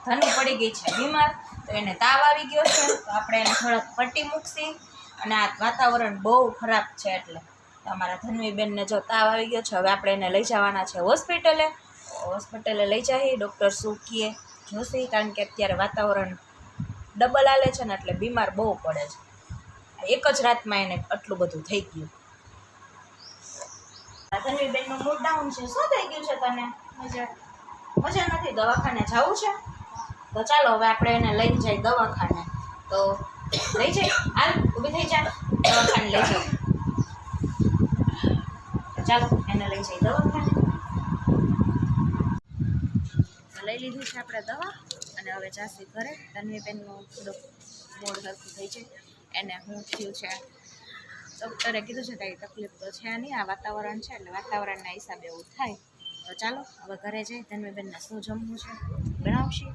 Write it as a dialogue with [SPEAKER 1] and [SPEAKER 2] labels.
[SPEAKER 1] ધનુ પડી ગઈ છે બીમાર, તો એને તાવ આવી ગયો છે, તો આપણે એને થોડાક પટ્ટી મૂકશી, અને આ વાતાવરણ બહુ ખરાબ છે એટલે અમારા ધનવીબેનને જો તાવ આવી ગયો છે. હવે આપણે એને લઈ જવાના છે હોસ્પિટલે લઈ જઈએ, ડૉક્ટર શું કહે જોશી, કારણ કે અત્યારે વાતાવરણ ડબલ હાલે છે ને એટલે બીમાર બહુ પડે છે. એક જ રાતમાં એને આટલું બધું થઈ ગયું. ધનવીબેનનું મૂડ ડાઉન છે. શું થઈ ગયું છે તને? મજા નથી? દવાખાને જવું છે? તો ચાલો હવે આપણે એને લઈને જઈએ દવાખાને. તો લઈ જઈએ, હાલ ઊભી થઈ જા, દવાખાને લઈ જાઓ. ચાલો એને લઈ જઈએ દવાખાને. લઈ લીધી છે આપણે દવા, અને હવે જાસી ઘરે. ધનવીબેનનું થોડુંક મૂડ સરખું થઈ છે. એને શું થયું છે, ડૉક્ટરે કીધું છે કંઈ તકલીફ તો છે નહીં, આ વાતાવરણ છે એટલે વાતાવરણના હિસાબે એવું થાય. તો ચાલો હવે ઘરે જઈ ધનવીબેનને શું જમવું છે બનાવશી.